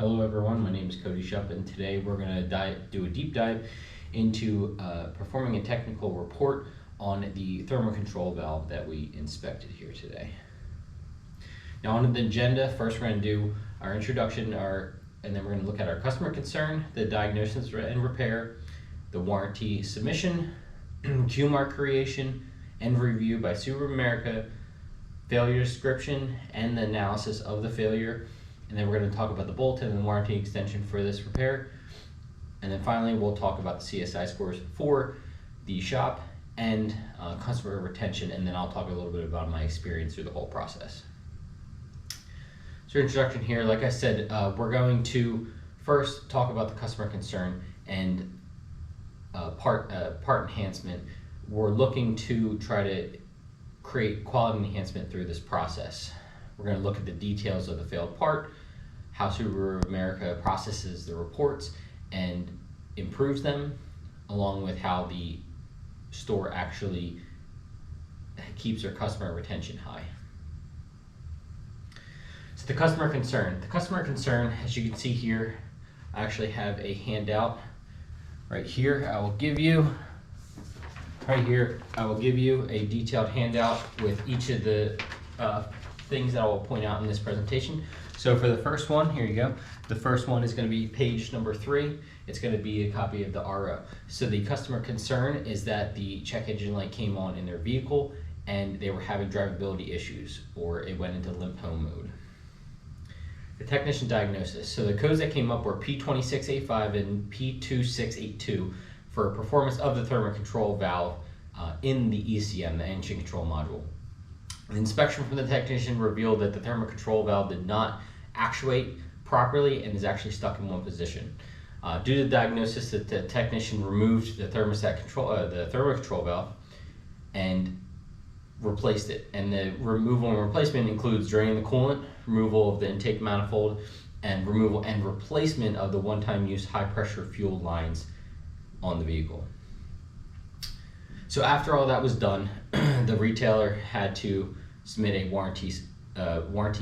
Hello everyone, my name is Cody Shupp, and today we're going to do a deep dive into performing a technical report on the thermal control valve that we inspected here today. Now on the agenda, first we're going to do our introduction, and then we're going to look at our customer concern, the diagnosis and repair, the warranty submission, QMAR creation and review by Subaru America, failure description and the analysis of the failure. And then we're going to talk about the bolt and the warranty extension for this repair. And then finally, we'll talk about the CSI scores for the shop and customer retention. And then I'll talk a little bit about my experience through the whole process. So introduction here, like I said, we're going to first talk about the customer concern and part enhancement. We're looking to try to create quality enhancement through this process. We're going to look at the details of the failed part, how Subaru America processes the reports and improves them, along with how the store actually keeps their customer retention high. So the customer concern. The customer concern, as you can see here, I actually have a handout right here. I will give you a detailed handout with each of the things that I will point out in this presentation. So for the first one, here you go. The first one is going to be page number 3. It's going to be a copy of the RO. So the customer concern is that the check engine light came on in their vehicle and they were having drivability issues, or it went into limp home mode. The technician diagnosis. So the codes that came up were P2685 and P2682 for performance of the thermal control valve in the ECM, the engine control module. The inspection from the technician revealed that the thermal control valve did not actuate properly and is actually stuck in one position. Due to the diagnosis, that the technician removed the thermal control valve and replaced it. And the removal and replacement includes draining the coolant, removal of the intake manifold, and removal and replacement of the one-time use high-pressure fuel lines on the vehicle. So after all that was done, the retailer had to submit a warranty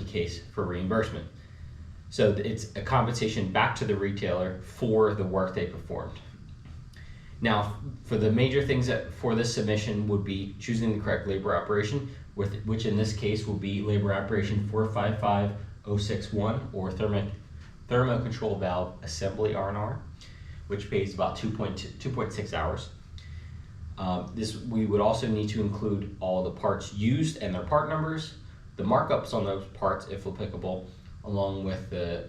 case for reimbursement. So it's a compensation back to the retailer for the work they performed. Now, for the major things for this submission would be choosing the correct labor operation, which in this case will be labor operation 455061, or thermo control valve assembly R&R, which pays about 2.6 hours. We would also need to include all the parts used and their part numbers, the markups on those parts if applicable, along with the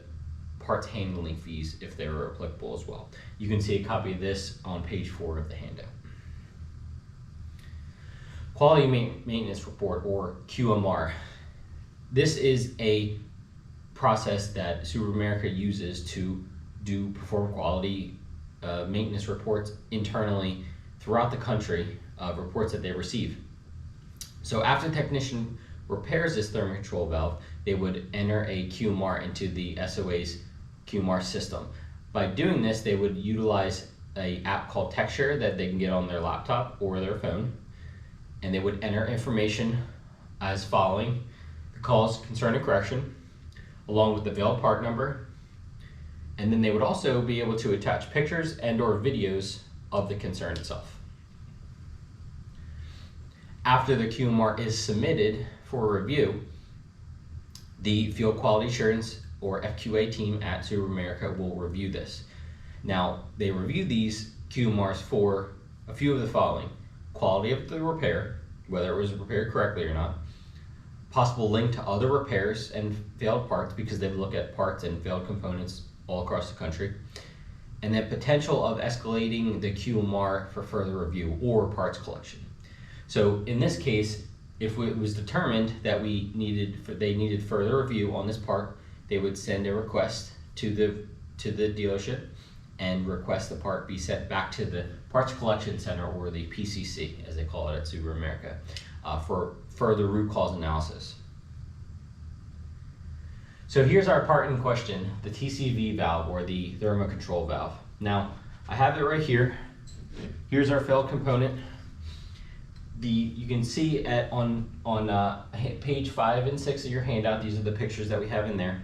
parts handling fees if they were applicable as well. You can see a copy of this on page 4 of the handout. Quality maintenance report, or QMR. This is a process that Subaru America uses to perform quality maintenance reports internally throughout the country of reports that they receive. So after the technician repairs this thermal control valve, they would enter a QMR into the SOA's QMR system. By doing this, they would utilize an app called TechShare that they can get on their laptop or their phone, and they would enter information as following: the cause, concern, and correction, along with the failed part number, and then they would also be able to attach pictures and/or videos of the concern itself. After the QMR is submitted for review, the Field Quality Assurance, or FQA team at Subaru America will review this. Now, they review these QMRs for a few of the following: quality of the repair, whether it was repaired correctly or not, possible link to other repairs and failed parts, because they look at parts and failed components all across the country, and the potential of escalating the QMR for further review or parts collection. So in this case, if it was determined that they needed further review on this part, they would send a request to the dealership and request the part be sent back to the Parts Collection Center, or the PCC as they call it at Subaru America, for further root cause analysis. So here's our part in question, the TCV valve, or the thermal control valve. Now, I have it right here. Here's our failed component. You can see on page 5 and 6 of your handout, these are the pictures that we have in there.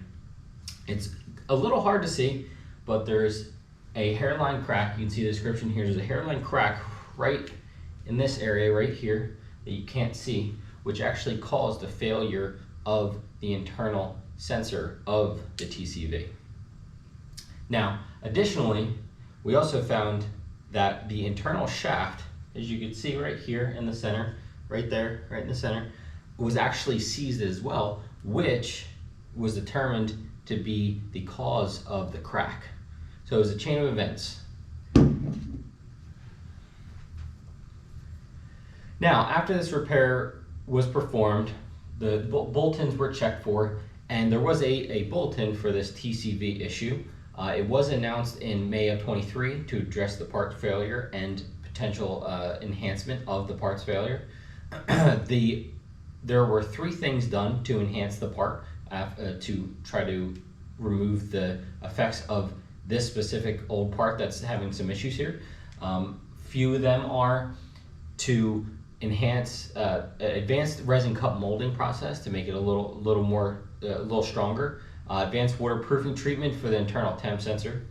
It's a little hard to see, but there's a hairline crack. You can see the description here. There's a hairline crack right in this area right here that you can't see, which actually caused the failure of the internal sensor of the TCV. Now, additionally, we also found that the internal shaft, as you can see right here in the center, right there, right in the center, was actually seized as well, which was determined to be the cause of the crack. So it was a chain of events. Now, after this repair was performed, the bulletins were checked for, and there was a bulletin for this TCV issue. It was announced in May of 23 to address the part failure and potential enhancement of the parts failure. There were 3 things done to enhance the part to try to remove the effects of this specific old part that's having some issues here. Few of them are to enhance advanced resin cup molding process to make it a little stronger, advanced waterproofing treatment for the internal temp sensor,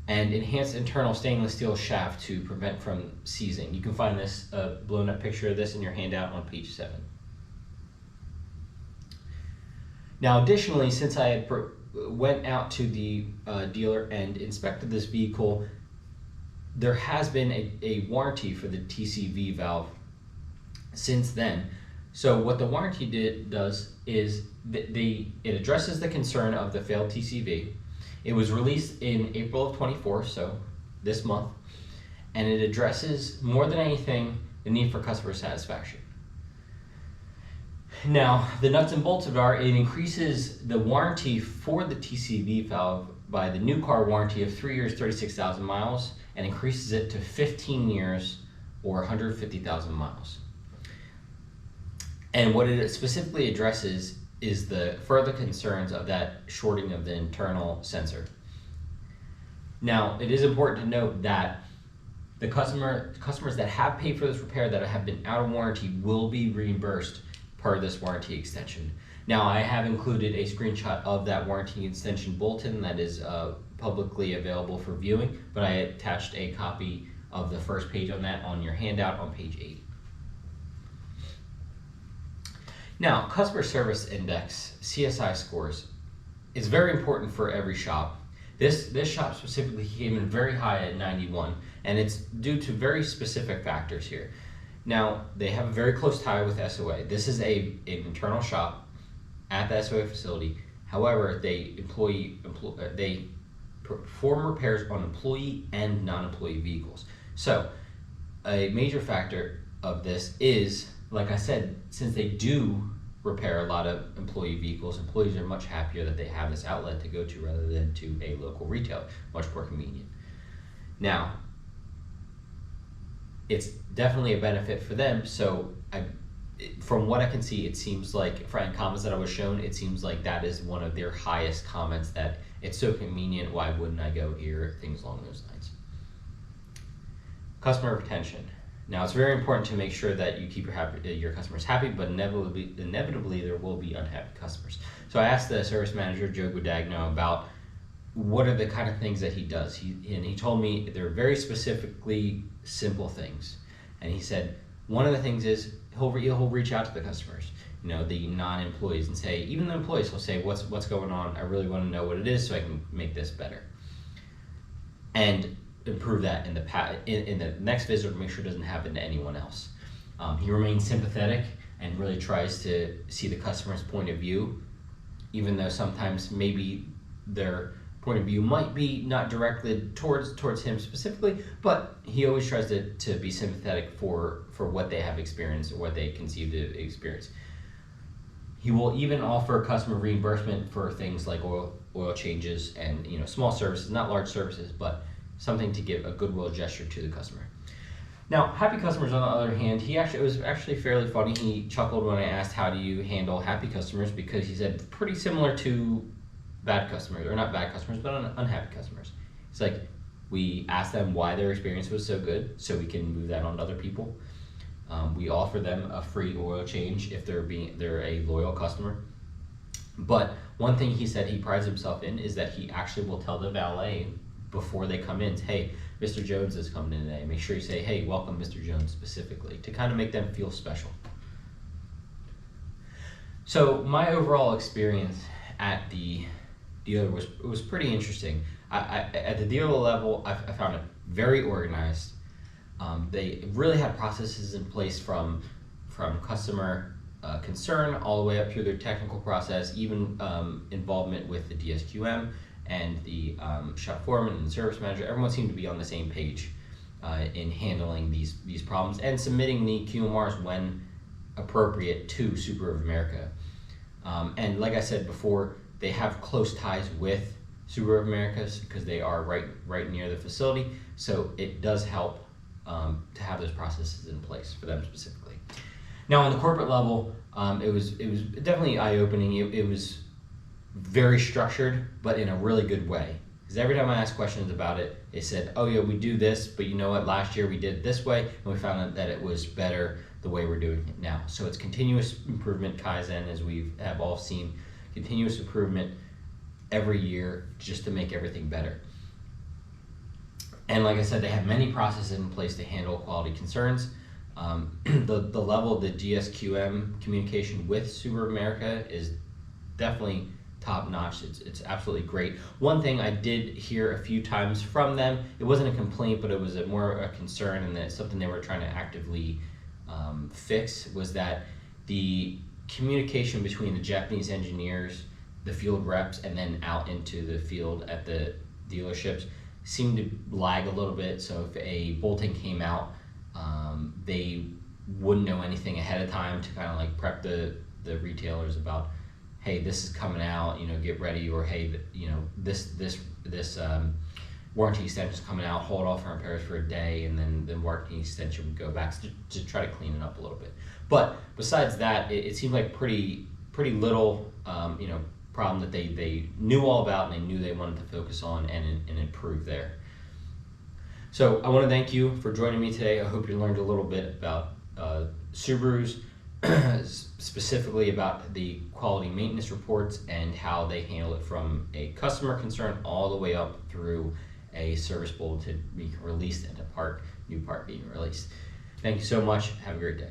and enhanced internal stainless steel shaft to prevent from seizing. You can find this blown up picture of this in your handout on page 7. Now, additionally, since I had went out to the dealer and inspected this vehicle, there has been a warranty for the TCV valve since then. So what the warranty does is it addresses the concern of the failed TCV. It was released in April of 24, so this month, and it addresses more than anything the need for customer satisfaction. Now, the nuts and bolts of it are, it increases the warranty for the TCV valve by the new car warranty of 3 years, 36,000 miles, and increases it to 15 years or 150,000 miles. And what it specifically addresses is the further concerns of that shorting of the internal sensor. Now, it is important to note that the customers that have paid for this repair that have been out of warranty will be reimbursed per this warranty extension. Now, I have included a screenshot of that warranty extension bulletin that is publicly available for viewing, but I attached a copy of the first page on that on your handout on page 8. Now, customer service index, CSI scores, is very important for every shop. This shop specifically came in very high at 91, and it's due to very specific factors here. Now, they have a very close tie with SOA. This is an internal shop at the SOA facility. However, they perform repairs on employee and non-employee vehicles. So, a major factor of this is, like I said, since they do repair a lot of employee vehicles, employees are much happier that they have this outlet to go to rather than to a local retailer, much more convenient. Now, it's definitely a benefit for them, so from what I can see, it seems like, from comments that I was shown, it seems like that is one of their highest comments, that it's so convenient, why wouldn't I go here, things along those lines. Customer retention. Now, it's very important to make sure that you keep your customers happy, but inevitably there will be unhappy customers. So I asked the service manager, Joe Guadagno, about what are the kind of things that he does. He told me they're very specifically simple things. And he said, one of the things is he'll reach out to the customers, the non-employees, and say, even the employees, he'll say, what's going on? I really want to know what it is so I can make this better. And improve that in the next visit to make sure it doesn't happen to anyone else. He remains sympathetic and really tries to see the customer's point of view, even though sometimes maybe their point of view might be not directed towards him specifically, but he always tries to be sympathetic for what they have experienced or what they conceive to experience. He will even offer customer reimbursement for things like oil changes and small services, not large services, but something to give a goodwill gesture to the customer. Now, happy customers, on the other hand, it was actually fairly funny. He chuckled when I asked, how do you handle happy customers? Because he said, pretty similar to bad customers, or not bad customers, but unhappy customers. It's like, we ask them why their experience was so good, so we can move that on to other people. We offer them a free oil change if they're a loyal customer. But one thing he said he prides himself in is that he actually will tell the valet before they come in, hey, Mr. Jones is coming in today. Make sure you say, hey, welcome Mr. Jones specifically, to kind of make them feel special. So my overall experience at the dealer was pretty interesting. At the dealer level, I found it very organized. They really had processes in place from customer concern all the way up through their technical process, even involvement with the DSQM and the shop foreman and the service manager. Everyone seemed to be on the same page in handling these problems and submitting the QMRs when appropriate to Subaru of America. And like I said before, they have close ties with Subaru of America because they are right near the facility. So it does help to have those processes in place for them specifically. Now on the corporate level, it was definitely eye-opening. It was very structured, but in a really good way. Because every time I asked questions about it, they said, oh yeah, we do this, but you know what, last year we did it this way, and we found out that it was better the way we're doing it now. So it's continuous improvement, Kaizen, as we have all seen, continuous improvement every year just to make everything better. And like I said, they have many processes in place to handle quality concerns. The level of the GSQM communication with Subaru of America is definitely top notch. It's absolutely great. One thing I did hear a few times from them, it wasn't a complaint, but it was more a concern, and that something they were trying to actively fix, was that the communication between the Japanese engineers, the field reps, and then out into the field at the dealerships seemed to lag a little bit. So if a bolting came out, they wouldn't know anything ahead of time to kind of like prep the retailers about, hey, this is coming out, you know, get ready, or hey, you know, this warranty extension is coming out, hold off on repairs for a day, and then the warranty extension would go back to try to clean it up a little bit. But besides that, it seemed like pretty little you know, problem that they knew all about, and they knew they wanted to focus on and improve there. So I want to thank you for joining me today. I hope you learned a little bit about Subarus, specifically about the quality maintenance reports and how they handle it from a customer concern all the way up through a service bulletin being released and a new part being released. Thank you so much. Have a great day.